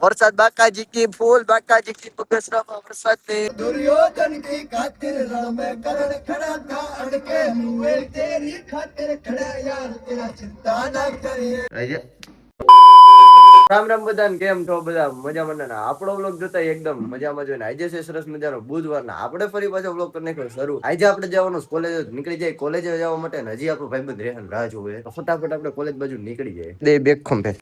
વરસાદ બાકાજી કી ફૂલ બાકાજી કી બગસરામાં વરસાદ ને દુર્યોધન કી ખાतिर રામે કરણ ખડા થા અડકે હુએ તેરી ખાतिर ખડા યાર તેરા ચિંતા ના કરીએ. રામ રામ બધાને, કેમ છો બધા? મજામાં ને? આપણો વ્લોગ જોતા એકદમ મજામાં જોઈને આજે છે સરસ મજાનો બુધવાર ને આપણે ફરી પાછો વ્લોગ કરી નાખ્યો શરૂ. આજે આપણે જવાનું કોલેજ નીકળી જાય, કોલેજે જવા માટે હજી આપણો ભાઈબંધ રેહાન રાહ જોવે. ફટાફટ આપણે કોલેજ બાજુ નીકળી જાય. દે બેગ ખંભે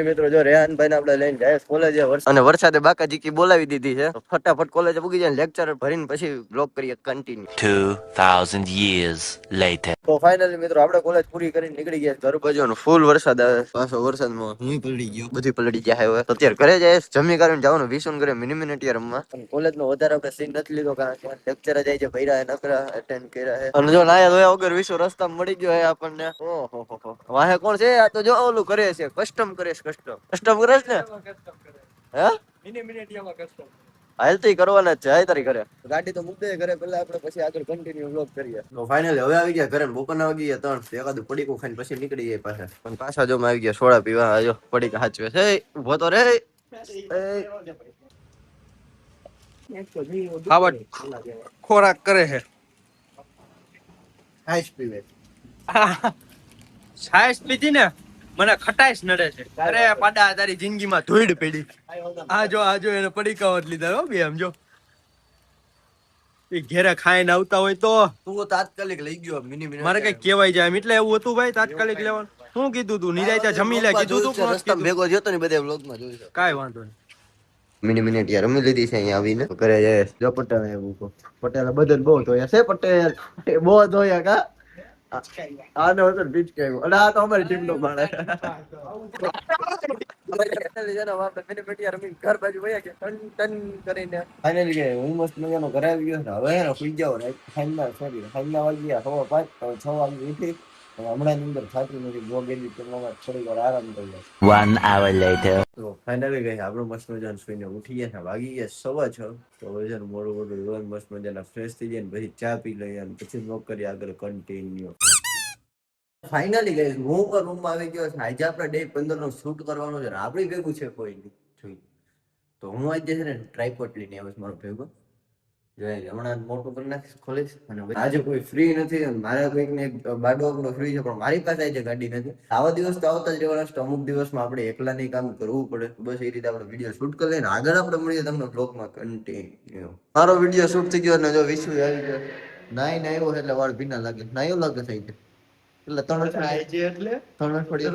મિત્રો, જો રેહાનભાઈ ને આપણે લઈને જાય કોલેજે અને વરસાદે બાકાજીકી બોલાવી દીધી છે. ફટાફટ કોલેજે પૂગી જાય, લેક્ચર ભરીને પછી બ્લોગ કરીએ કન્ટિન્યુ. 2000 years later. તો ફાઇનલી મિત્રો આપણે કોલેજ પૂરી કરીને નીકળી ગયા ઘર બાજુ. ફૂલ વરસાદ આવે, પાછો વરસાદમાં હું પલળી ગયો, બધી પલળી ગયા હવે. તો અત્યારે ઘરે જાય, જમી કરીને જવાનું વિશુન ઘરે મિની મિનિટ રમવા. કોલેજ નો વધારે આપણે સીન નથી લીધો કારણ કે લેક્ચર જાય છે, ભૈરા નકરા અટેન્ડ કર્યા છે. અને જો નાયા ધોયા વગર વિશુ રસ્તા મળી ગયો છે આપણને. ઓહો વાહે કોણ છે? આ તો જો ઓલું કરે છે, કસ્ટમ કરે છે. કસ્ટમ કરે છે ને? હે મિની મિનિટ માં કસ્ટમ હાલતી કરવાના જ છે. હાય તારી ઘરે ગાડી તો મૂકે ઘરે, પેલા આપણે પછી આગળ કન્ટિન્યુ વ્લોગ કરીએ. તો ફાઇનલી હવે આવી ગયા ઘરે. બપોરના વાગી ગયા 3. એકાદું પડીકું ખાઈને પછી નીકળી જાય પાછા. પણ પાછા જો આવી ગયા સોડા પીવા. જો પડીકા હાચવે છે. ઉભો તો રે. ખોરાક કરે છે, હાઈસ પીવે. છાશ પીધી ને મને ખટાઈશ નડે છે. અરે પાડા, તારી જિંદગીમાં ધૂળ પડી. આજો એને પડીકાઓ જ લીધા હો બે. આમ જો એ ઘેરે ખાઈને આવતા હોય તો તું તાત્કાલિક લઈ ગયો મિની મિનિટ. મારે કઈ કેવાય જાય એટલે એવું હતું ભાઈ. તાત્કાલિક લેવાનું શું કીધું તું? નિરાયતા જમી લે કીધું તું. રસ્તા ભેગો જતો ને બધા વ્લોગમાં જોયું છે. કાઈ વાંધો નહીં. મિની મિનિટ યાર રમી લીધી છે અહીંયા આવીને. કરે જાય જો પટેલ એવું પટેલ બદલ બહુ ધોયા છે. પટેલ બહુ ધોયા કા આનો હતો બીચ કે અને આ તો અમારી ટીમ નો માણે. ઘર બાજુ વયા કે ટન કરીને ફાઇનલી કે હું મસ્ત મજાનો ઘરે આવી ગયો. હવે એને સુઈ જાવ. સાંજના વાગ્યા 5:30 6 વાગે ઉઠી. હમણાં અંદર થાકી નથી. બ્લોગ એડિટ કરવામાં થોડી વાર આરામ કર્યો. 1 hour later. તો ફાઇનલી ગઈ આપણું મસ્ત મજાનું સુઈને ઉઠી ગયા છે. વાગી ગયા 6:15. તો હવે મોડું મસ્ત મજાના ફ્રેશ થઈ જાય ને પછી ચા પી લઈએ અને પછી બ્લોગ કરીએ આગળ કન્ટિન્યુ. ફાઇનલી ગઈ હું પણ રૂમમાં આવી ગયો છે. આજે આપણે ડે 15 નો શૂટ કરવાનો છે. આપણી ભેગું છે કોઈ નહીં જોઈ. તો હું આજે છે ને ટ્રાયપોડ લઈને આવ્યો મારો ભેગો. હમણાં મોટું કરી નાખીશ ખોલીશ. અને આજે કોઈ ફ્રી નથી. મારે કોઈક ને બાડો આપણો ફ્રી છે પણ મારી પાસે આજે ગાડી નથી. આવા દિવસ તો આવતા જ રહેવાના છે. અમુક દિવસમાં આપણે એકલા નહીં કામ કરવું પડે. બસ એ રીતે આપણે વિડીયો શૂટ કરી લઈને આગળ આપણે મળીએ તમને બ્લોગમાં કન્ટિન્યુ. મારો વિડીયો શૂટ થઈ ગયો અને જો વિશુ આવી ગયો. નાઈ આવ્યો એટલે વાળ ભીના લાગે. નાયો લાગે થઈ ગયો એટલે 3 અઠવાડિયે એટલે 3 અઠવાડિયે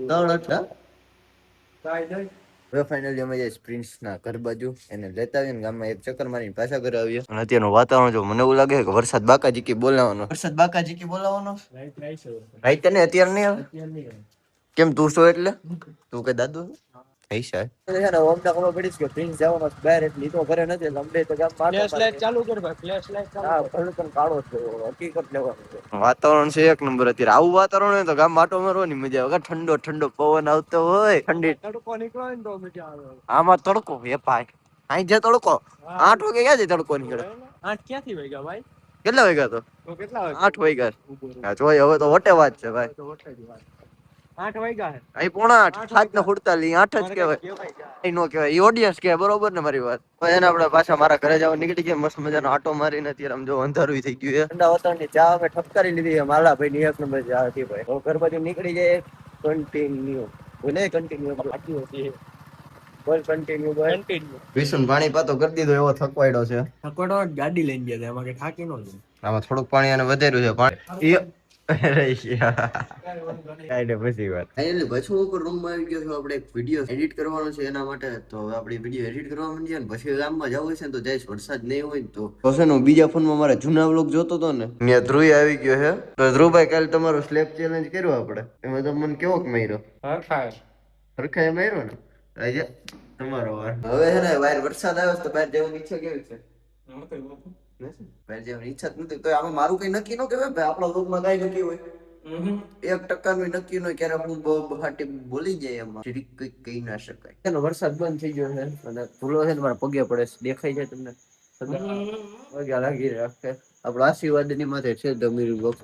3 અઠવાડિયે. હવે ફાઇનલી અમે જઈએ પ્રિન્સના ઘર બાજુ. એને લેતા આવીને ગામમાં એક ચક્કર મારીને પાછા ઘરે આવીએ. અને અત્યારનું વાતાવરણ જો મને એવું લાગે કે વરસાદ બાકાજીકી બોલાવવાનો. વરસાદ બાકાજીકી બોલાવવાનો રાઈટ ને અત્યારે નહીં આવે. કેમ તું શું એટલે તું કે દાદુ પૈસા ઓમના ખબર પડીશ કે પ્રિન્સ જવાનો બહાર એટલે તો ઘરે નથી. લંબે તો ગામ ફ્લેશ લાઈટ ચાલુ કર ભાઈ. ફ્લેશ લાઈટ ચાલુ કર. પણ કાળો છે હકીકત લેવાનું છે. વાતાવરણ છે એક નંબર. અત્યારે આવું વાતાવરણ હોય તો ગામ માટો મારવાની મજા આવે. ઠંડો ઠંડો પવન આવતો હોય, ઠંડી તડકો નીકળે ને તો મજા આવે. આમાં તડકો એ ભાઈ અહીં જે તડકો 8 વાગે ક્યાંથી તડકો નીકળે? 8 ક્યાંથી વાગ્યા ભાઈ? કેટલા વાગ્યા તો કેટલા વાગ્યા? 8 વાગ્યા. જોઈ હવે તો વટે વાત છે ભાઈ. 8 વાગ્યા હે. અહીં 7:45 7:48 8 જ કહેવાય. નો કહેવાય ઈ ઓડિયન્સ કે બરોબર ને મારી વાત. તો એને આપણે પાછા મારા ઘરે જવા નીકળી ગયા. મસ્ત મજાનો આટો મારીને અત્યારે આમ જો અંધારું થઈ ગયું છે. ઠંડા વાતાવરણની ચા અમે ઠપકારી લીધી છે. માલા ભાઈ ની એક નંબર ચા હતી ભાઈ. તો ઘર બાજુ નીકળી જાય કન્ટિન્યુ. બોલે કન્ટિન્યુ બાકી હતી. બોલ કન્ટિન્યુ બોલ કન્ટિન્યુ. વિશુન પાણી પાતો કરી દીધો એવો થકવાડ્યો છે. થકવાડો ગાડી લઈને ગયા એમાં કે થાકી નો જાય. આમાં થોડુંક પાણી અને વધેરું છે પાણી. પછી વાત પછી ઉપર રૂમમાં આવી ગયો છું. આપણે એક વિડીયો એડિટ કરવાનો છે એના માટે. તો હવે આપણે વિડીયો એડિટ કરવા માંડીએ ને પછી ગામમાં જવું છે ને તો જઈશ. વરસાદ નહીં હોય ને તો છે ને બીજા ફોનમાં મારા જૂના વ્લોગ જોતો હતો ને ત્યાં ધ્રુવ આવી ગયો છે. તો ધ્રુવભાઈ કાલે તમારો સ્લેપ ચેલેન્જ કર્યો આપણે. એમાં તો મને કેવો માર્યો? હરખાય માર્યો ને. આજે તમારો વાર. હવે છે ને બહાર વરસાદ આવ્યો તો બહાર જવાની ઈચ્છા કેવી છે? ઈચ્છા નથી તો આમાં મારું કઈ નક્કી ન કહેવાય ભાઈ. આપણા લોકમાં કઈ નક્કી હોય 1% નક્કી ન. ક્યારે હું બહાટી બોલી જાય એમાં કઈ કહી ના શકાય. એનો વરસાદ બંધ થઈ ગયો છે અને ભૂલો છે ને મારા પગે પડે છે. દેખાય છે તમને? પગે લાગી રાખે. આપણો આશીર્વાદ ની માથે છે. જમીન બોક્સ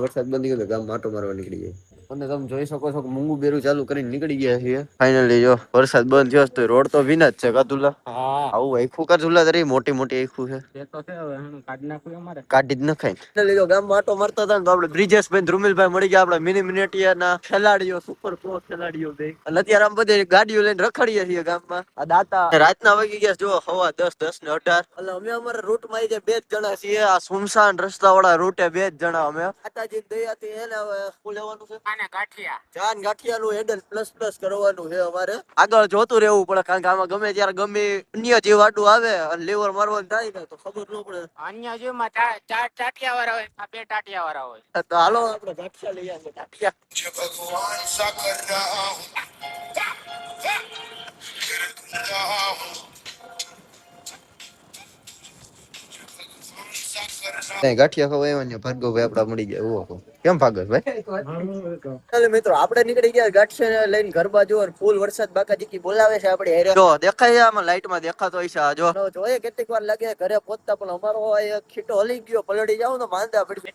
વરસાદ બંધ ગયો ગામ માટો મારવા નીકળી જાય. અને તમે જોઈ શકો છો કે મૂંગું બેરું ચાલુ કરીને નીકળી ગયા છીએ ફાઇનલી. જો વરસાદ બંધ થયો તો રોડ તો વિના જ છે કાતુલા. આવું આખું કા ઝુલા તરી મોટી મોટી આખું છે. એ તો છે હવે કાઢી નાખું અમારે કાઢી જ નખાય. ફાઇનલી જો ગામમાં આટો મારતા હતા ને તો આપણે બ્રિજેશભાઈ ધ્રુમિલભાઈ મળી ગયા, આપણા મિની મિનિટિયાના ખેલાડીઓ, સુપર પ્રો ખેલાડીઓ બે. અને અત્યારે આમ બધી ગાડીઓ લઈને રખડીએ છીએ ગામમાં. આ દાતા રાતના વાગી ગયા જો 10:10 ને 18. એટલે અમે અમારા રૂટ માં જે 2 જ જણા છીએ. આ સુમસાન રસ્તા વાળા રૂટે 2 જ જણા અમે. માતાજી દયાથી એને હવે શું લેવાનું છે? આને ગાંઠિયા. જાન ગાંઠિયાનું હેડલ પ્લસ કરવાનું છે અમારે. આગળ જોતું રહેવું પડે કારણ કે આમાં ગમે ત્યારે ગમે અન્ય જીવ આડું આવે અને લીવર મારવાનું થાય ને તો ખબર ન પડે. અન્ય જીવમાં 4 ટાટિયા વાળા હોય, આ 2 ટાટિયા વાળા હોય. તો હાલો આપણે ગાંઠિયા લઈ આવીએ. ગાંઠિયા ભગવાન સા કર રહા હું ગાંઠિયા ખવાય ભાર્ગવભાઈ આપડા મળી ગયા. ઓહો કેમ ભાગવભાઈ? મિત્રો આપણે નીકળી ગયા ગાંઠિયા લઈને ઘર બાજુ. ફૂલ વરસાદ બાકાજી બોલાવે છે આપણે. જો દેખાય આમાં લાઈટ માં દેખાતો હોય છે. જો જોઈએ કેટલીક વાર લાગે ઘરે પહોંચતા, પણ અમારો ખીટો હલી ગયો. પલળી જાવ તો માંદા પડી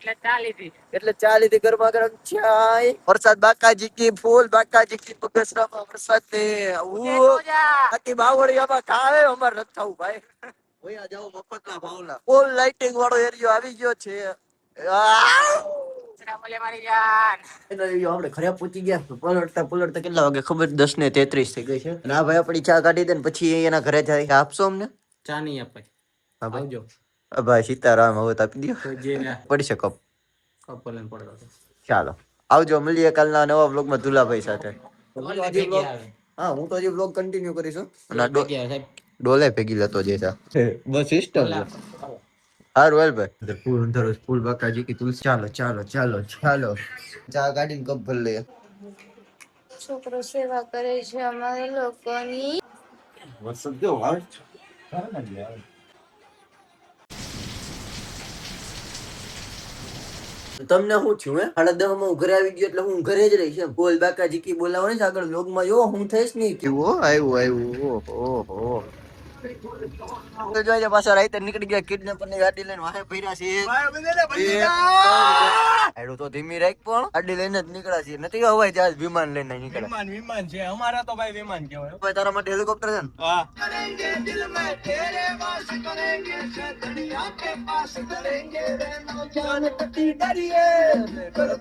એટલે ચા લીધી ગરમા ગરમ ચાય. વરસાદ બાકાજી કી ફૂલ બાકાજી કી બગસરામાં વરસાદ ને આખી બાવળિયામાં ખાવે અમાર નથી થવું ભાઈ. ઓયા જાવ મફતના ભાવના ફૂલ લાઇટિંગ વાળો એરિયો આવી ગયો છે. આપણે ઘરે પહોંચી ગયા. પલટતા કેટલા વાગે ખબર? 10:33 થઈ ગઈ છે. ના ભાઈ આપડી ચા કાઢી દે ને પછી એના ઘરે જાય. આપશો અમને? ચા નહીં અપાય. હા ભાઈ. ભાઈ સીતારામ. હવે તો આપી દો. પડી છે કપ. ચાલો આવજો, મળીએ કાલના નવા વ્લોગમાં દુલાભાઈ સાથે. હા હું તો હજી વ્લોગ કન્ટિન્યુ કરીશું. ડોલે ભેગી લેતો જઈશ. બસ સિસ્ટમ હારું વેલ ભાઈ. ફૂલ અંધારો ફૂલ બાકાજી કી તુલસી. ચાલો ચા કાઢીને કપ ભરી લઈએ. છોકરો સેવા કરે છે અમારે લોકોની. વરસાદ કેવો આવે છે? તમને શું થયું? 10:30 માં હું ઘરે આવી ગયો એટલે હું ઘરે જ રહીશ. બોલ બાકાજી કી બોલાવો ને આગળ વ્લોગ માં જો હું થઈશ નહીં. કેવું આવ્યું? ઓહો જોઈ પાછા રાઈતે નીકળી ગયા. કિડનેપર ની ગાડી લઈને વાહે ભર્યા છે. તો ધીમી રાખ પણ ગાડી લઈને જ નીકળ્યા છીએ. નથી હવાઈ જહાજ વિમાન લઈને નીકળ્યા. વિમાન છે અમારા તો ભાઈ વિમાન કહેવાય. ભાઈ તારા માટે હેલિકોપ્ટર છે ને? હા.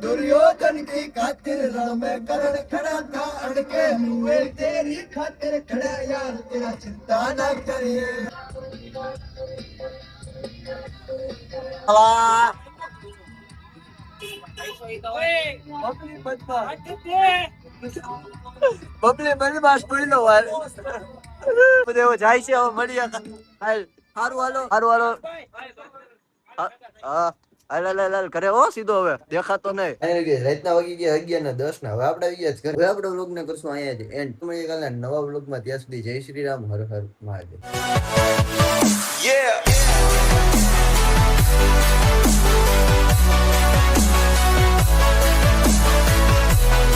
दुर्योधन की खातिर रण में करण खड़ा था अड़के हुए तेरी खातिर खड़ा यार तेरा चिंता ना करिए. બબલી બદમાશ પડ્યો વાર બધે જાય છે. હવે મળીએ. હારું હાલો. હા હાલ કરે હો સીધો. હવે દેખાતો નહીં. રાતના વાગી ગયા 11:10 ના. હવે આપણે આવી ગયા ઘરે. હવે આપણે વ્લોગ ને કરશું અહીંયા જ એન્ડ. મળીએ કાલના નવા વ્લોગ માં. ત્યાં સુધી જય શ્રી રામ. હર હર મહાદેવ.